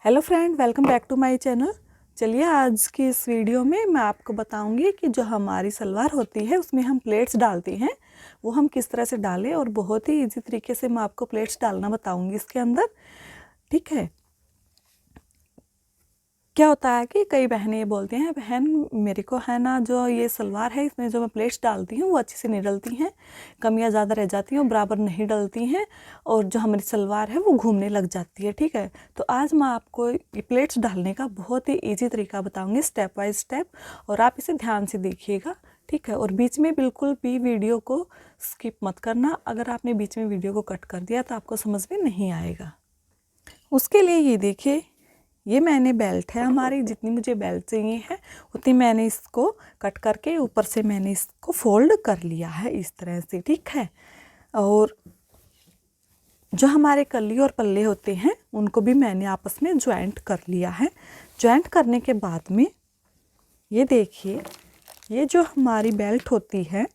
Hello friend, welcome back to my channel. चलिए आज की इस वीडियो में मैं आपको बताऊंगी कि जो हमारी सलवार होती है उसमें हम प्लेट्स डालते हैं वो हम किस तरह से डालें, और बहुत ही इजी तरीके से मैं आपको प्लेट्स डालना बताऊंगी इसके अंदर। ठीक है। क्या होता है कि कई बहनें ये बोलती हैं, बहन मेरे को है ना जो ये सलवार है इसमें जो मैं प्लेट्स डालती हूँ वो अच्छे से नहीं डलती हैं, कमियाँ ज़्यादा रह जाती हैं और बराबर नहीं डलती हैं, और जो हमारी सलवार है वो घूमने लग जाती है। ठीक है, तो आज मैं आपको ये प्लेट्स डालने का बहुत ही ईजी तरीका बताऊँगी, स्टेप बाय स्टेप, और आप इसे ध्यान से देखिएगा। ठीक है, और बीच में बिल्कुल भी वीडियो को स्किप मत करना। अगर आपने बीच में वीडियो को कट कर दिया तो आपको समझ में नहीं आएगा। उसके लिए ये देखिए, ये मैंने बेल्ट है हमारी, जितनी मुझे बेल्ट चाहिए है उतनी मैंने इसको कट करके ऊपर से मैंने इसको फोल्ड कर लिया है इस तरह से। ठीक है, और जो हमारे कली और पल्ले होते हैं उनको भी मैंने आपस में ज्वाइंट कर लिया है। ज्वाइंट करने के बाद में ये देखिए, ये जो हमारी बेल्ट होती है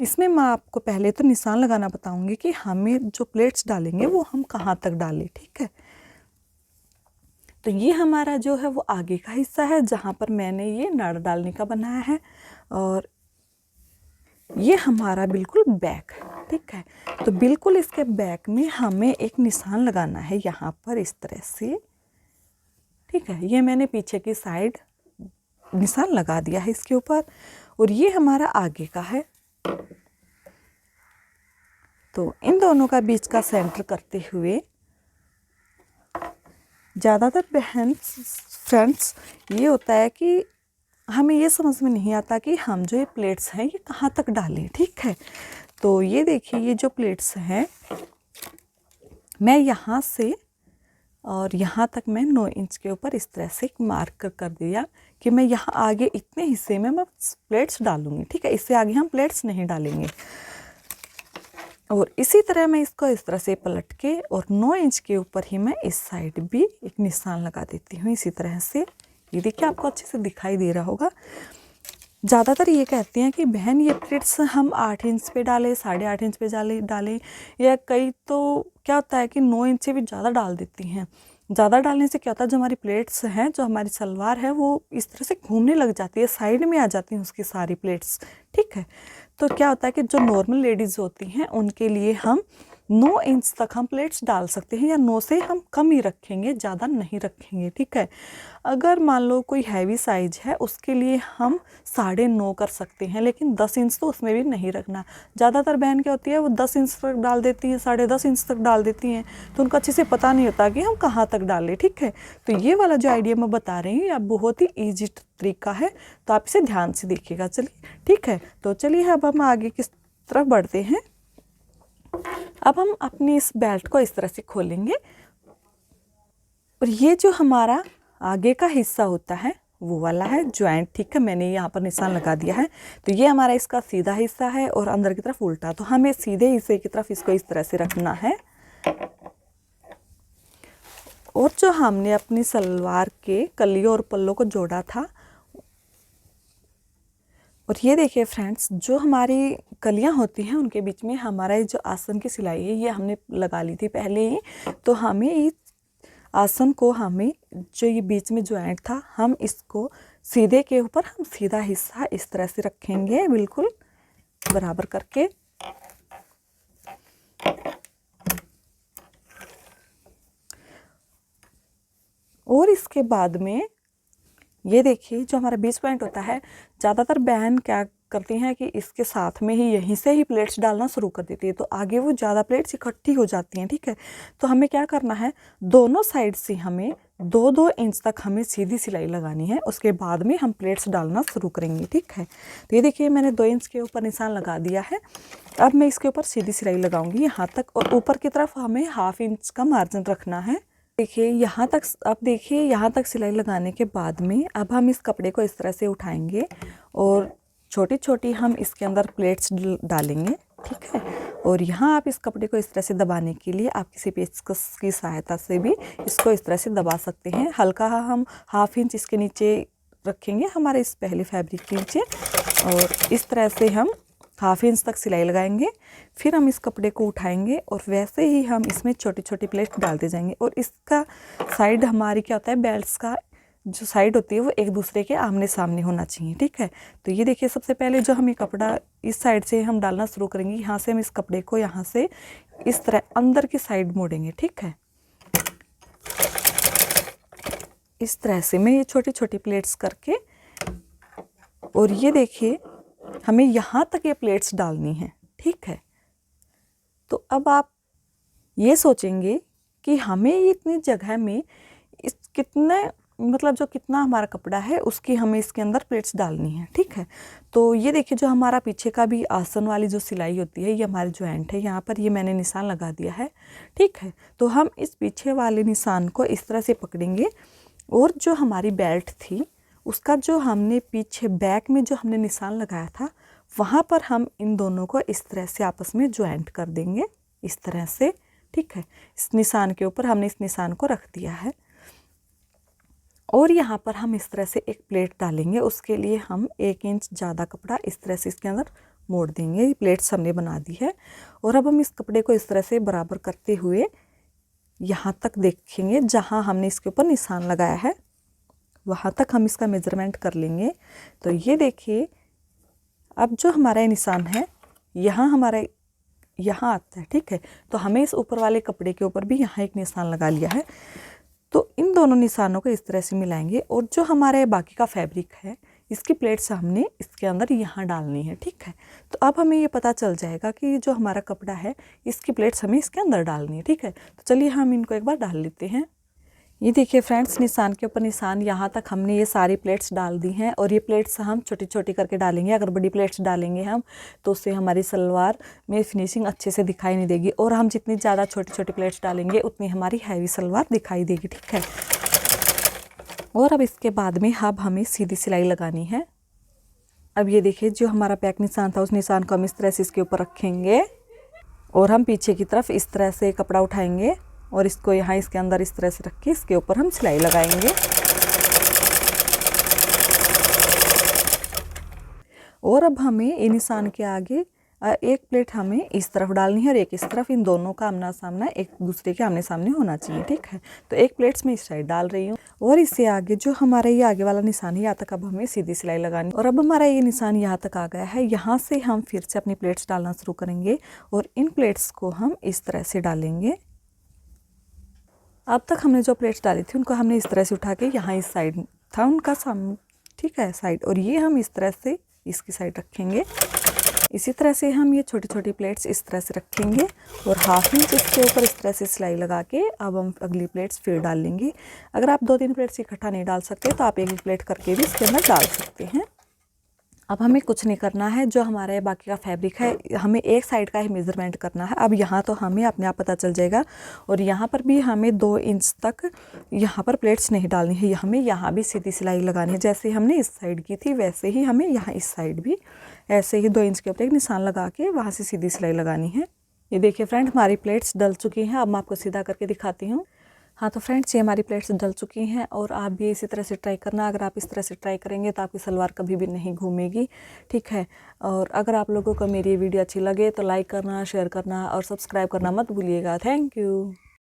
इसमें मैं आपको पहले तो निशान लगाना बताऊंगी कि हमें जो प्लेट्स डालेंगे वो हम कहाँ तक डालें। ठीक है, तो ये हमारा जो है वो आगे का हिस्सा है जहाँ पर मैंने ये नड़ डालने का बनाया है, और ये हमारा बिल्कुल बैक है। ठीक है, तो बिल्कुल इसके बैक में हमें एक निशान लगाना है यहाँ पर इस तरह से। ठीक है, ये मैंने पीछे की साइड निशान लगा दिया है इसके ऊपर, और ये हमारा आगे का है। तो इन दोनों का बीच का सेंटर करते हुए ज़्यादातर बहन फ्रेंड्स ये होता है कि हमें ये समझ में नहीं आता कि हम जो ये प्लेट्स हैं ये कहाँ तक डालें। ठीक है, तो ये देखिए, ये जो प्लेट्स हैं मैं यहाँ से और यहाँ तक मैं 9 इंच के ऊपर इस तरह से मार्क कर दिया कि मैं यहाँ आगे इतने हिस्से में मैं प्लेट्स डालूँगी। ठीक है, इससे आगे हम प्लेट्स नहीं डालेंगे। और इसी तरह मैं इसको इस तरह से पलट के और 9 इंच के ऊपर ही मैं इस साइड भी एक निशान लगा देती हूँ इसी तरह से। ये देखिए, आपको अच्छे से दिखाई दे रहा होगा। ज़्यादातर ये कहते हैं कि बहन ये प्लेट्स हम 8 इंच पे डालें, 8.5 इंच पे डालें, या कई तो क्या होता है कि 9 इंच से भी ज़्यादा डाल देती हैं। ज़्यादा डालने से क्या होता है, जो हमारी प्लेट्स हैं, जो हमारी सलवार है वो इस तरह से घूमने लग जाती है, साइड में आ जाती हैं उसकी सारी प्लेट्स। ठीक है, तो क्या होता है कि जो नॉर्मल लेडीज़ होती हैं उनके लिए हम 9 इंच तक हम प्लेट्स डाल सकते हैं, या 9 से हम कम ही रखेंगे, ज़्यादा नहीं रखेंगे। ठीक है, अगर मान लो कोई हैवी साइज है उसके लिए हम 9.5 कर सकते हैं, लेकिन 10 इंच तो उसमें भी नहीं रखना। ज़्यादातर बहन क्या होती है वो 10 इंच तक डाल देती हैं, 10.5 इंच तक डाल देती हैं, तो उनको अच्छे से पता नहीं होता कि हम कहाँ तक डालें। ठीक है, तो ये वाला जो आइडिया मैं बता रही हूँ ये बहुत ही ईजी तरीका है, तो आप इसे ध्यान से देखिएगा। चलिए ठीक है, तो चलिए अब हम आगे किस तरफ बढ़ते हैं। अब हम अपनी इस बेल्ट को इस तरह से खोलेंगे, और ये जो हमारा आगे का हिस्सा होता है वो वाला है ज्वाइंट। ठीक है, मैंने यहाँ पर निशान लगा दिया है, तो ये हमारा इसका सीधा हिस्सा है और अंदर की तरफ उल्टा, तो हमें सीधे हिस्से की तरफ इसको इस तरह से रखना है। और जो हमने अपनी सलवार के कलियों और पल्लों को जोड़ा था, और ये देखिए फ्रेंड्स, जो हमारी कलियां होती हैं उनके बीच में हमारा ये जो आसन की सिलाई है ये हमने लगा ली थी पहले ही, तो हमें इस आसन को, हमें जो ये बीच में ज्वाइंट था, हम इसको सीधे के ऊपर हम सीधा हिस्सा इस तरह से रखेंगे, बिल्कुल बराबर करके। और इसके बाद में ये देखिए, जो हमारा बीच पॉइंट होता है, ज़्यादातर बहन क्या करती हैं कि इसके साथ में ही यहीं से ही प्लेट्स डालना शुरू कर देती है, तो आगे वो ज़्यादा प्लेट्स इकट्ठी हो जाती हैं। ठीक है, तो हमें क्या करना है, दोनों साइड से हमें 2-2 इंच तक हमें सीधी सिलाई लगानी है, उसके बाद में हम प्लेट्स डालना शुरू करेंगे। ठीक है, तो ये देखिए, मैंने 2 इंच के ऊपर निशान लगा दिया है। अब मैं इसके ऊपर सीधी सिलाई लगाऊंगी यहाँ तक, और ऊपर की तरफ हमें 1/2 इंच का मार्जिन रखना है। देखिए यहाँ तक, अब देखिए यहाँ तक सिलाई लगाने के बाद में अब हम इस कपड़े को इस तरह से उठाएंगे और छोटी छोटी हम इसके अंदर प्लेट्स डालेंगे। ठीक है, और यहाँ आप इस कपड़े को इस तरह से दबाने के लिए आप किसी पेचकस की सहायता से भी इसको इस तरह से दबा सकते हैं। हल्का हम 1/2 इंच इसके नीचे रखेंगे, हमारे इस पहले फैब्रिक के नीचे, और इस तरह से हम हाफ इंच तक सिलाई लगाएंगे। फिर हम इस कपड़े को उठाएंगे और वैसे ही हम इसमें छोटी छोटी प्लेट डालते जाएंगे। और इसका साइड हमारी क्या होता है, बेल्ट्स का जो साइड होती है वो एक दूसरे के आमने सामने होना चाहिए, ठीक है। तो ये देखिए, सबसे पहले जो हम ये कपड़ा इस साइड से हम डालना शुरू करेंगे, यहाँ से हम इस कपड़े को यहाँ से इस तरह अंदर की साइड मोड़ेंगे, ठीक है। इस तरह से मैं ये छोटी छोटी प्लेट्स करके, और ये देखिए हमें यहाँ तक ये प्लेट्स डालनी है, ठीक है। तो अब आप ये सोचेंगे कि हमें इतनी जगह में इस कितने मतलब जो कितना हमारा कपड़ा है उसकी हमें इसके अंदर प्लेट्स डालनी है, ठीक है। तो ये देखिए, जो हमारा पीछे का भी आसन वाली जो सिलाई होती है, ये हमारे जॉइंट है, यहाँ पर ये मैंने निशान लगा दिया है, ठीक है। तो हम इस पीछे वाले निशान को इस तरह से पकड़ेंगे और जो हमारी बेल्ट थी उसका जो हमने पीछे बैक में जो हमने निशान लगाया था, वहाँ पर हम इन दोनों को इस तरह से आपस में ज्वाइंट कर देंगे, इस तरह से, ठीक है। इस निशान के ऊपर हमने इस निशान को रख दिया है और यहाँ पर हम इस तरह से एक प्लेट डालेंगे। उसके लिए हम 1 इंच ज़्यादा कपड़ा इस तरह से इसके अंदर मोड़ देंगे। ये प्लेट्स हमने बना दी है और अब हम इस कपड़े को इस तरह से बराबर करते हुए यहाँ तक देखेंगे, जहाँ हमने इसके ऊपर निशान लगाया है वहाँ तक हम इसका मेजरमेंट कर लेंगे। तो ये देखिए, अब जो हमारा ये निशान है यहाँ हमारा यहाँ आता है, ठीक है। तो हमें इस ऊपर वाले कपड़े के ऊपर भी यहाँ एक निशान लगा लिया है। तो इन दोनों निशानों को इस तरह से मिलाएंगे और जो हमारे बाकी का फैब्रिक है इसकी प्लेट्स हमने इसके अंदर यहाँ डालनी है, ठीक है। तो अब हमें ये पता चल जाएगा कि जो हमारा कपड़ा है इसकी प्लेट्स हमें इसके अंदर डालनी है, ठीक है। तो चलिए हम इनको एक बार डाल लेते हैं। ये देखिए फ्रेंड्स, निशान के ऊपर निशान, यहाँ तक हमने ये सारी प्लेट्स डाल दी हैं और ये प्लेट्स हम छोटी छोटी करके डालेंगे। अगर बड़ी प्लेट्स डालेंगे हम तो उससे हमारी सलवार में फिनिशिंग अच्छे से दिखाई नहीं देगी और हम जितनी ज़्यादा छोटी छोटी प्लेट्स डालेंगे उतनी हमारी हैवी सलवार दिखाई देगी, ठीक है। और अब इसके बाद में अब हमें सीधी सिलाई लगानी है। अब ये देखिए, जो हमारा बैक निशान था उस निशान को हम इस तरह से इसके ऊपर रखेंगे और हम पीछे की तरफ इस तरह से कपड़ा उठाएंगे और इसको यहाँ इसके अंदर इस तरह से रख के इसके ऊपर हम सिलाई लगाएंगे। और अब हमें ये निशान के आगे एक प्लेट हमें इस तरफ डालनी है और एक इस तरफ, इन दोनों का आमना सामना एक दूसरे के आमने सामने होना चाहिए, ठीक है। तो एक प्लेट्स में इस साइड डाल रही हूँ और इससे आगे जो हमारा ये आगे वाला निशान है यहाँ तक अब हमें सीधी सिलाई लगानी। और अब हमारा ये निशान यहाँ तक आ गया है। यहाँ से हम फिर से अपनी प्लेट्स डालना शुरू करेंगे और इन प्लेट्स को हम इस तरह से डालेंगे। अब तक हमने जो प्लेट्स डाली थी उनको हमने इस तरह से उठा के यहाँ इस साइड था उनका सामने, ठीक है, साइड, और ये हम इस तरह से इसकी साइड रखेंगे। इसी तरह से हम ये छोटी छोटी प्लेट्स इस तरह से रखेंगे और हाफ इंच इसके ऊपर इस तरह से सिलाई लगा के अब हम अगली प्लेट्स फिर डाल लेंगे। अगर आप 2-3 प्लेट्स इकट्ठा नहीं डाल सकते तो आप एक प्लेट करके भी इसके अंदर डाल सकते हैं। अब हमें कुछ नहीं करना है, जो हमारा बाकी का फैब्रिक है हमें एक साइड का ही मेज़रमेंट करना है। अब यहाँ तो हमें अपने आप पता चल जाएगा और यहाँ पर भी हमें 2 इंच तक यहाँ पर प्लेट्स नहीं डालनी है, हमें यहाँ भी सीधी सिलाई लगानी है। जैसे हमने इस साइड की थी वैसे ही हमें यहाँ इस साइड भी ऐसे ही 2 इंच के ऊपर एक निशान लगा के वहाँ से सीधी सिलाई लगानी है। ये देखिए फ्रेंड, हमारी प्लेट्स डल चुकी हैं। अब मैं आपको सीधा करके दिखाती हूँ। हाँ तो फ्रेंड्स, ये हमारी प्लेट्स डल चुकी हैं और आप भी इसी तरह से ट्राई करना। अगर आप इस तरह से ट्राई करेंगे तो आपकी सलवार कभी भी नहीं घूमेगी, ठीक है। और अगर आप लोगों को मेरी ये वीडियो अच्छी लगे तो लाइक करना, शेयर करना और सब्सक्राइब करना मत भूलिएगा। Thank you.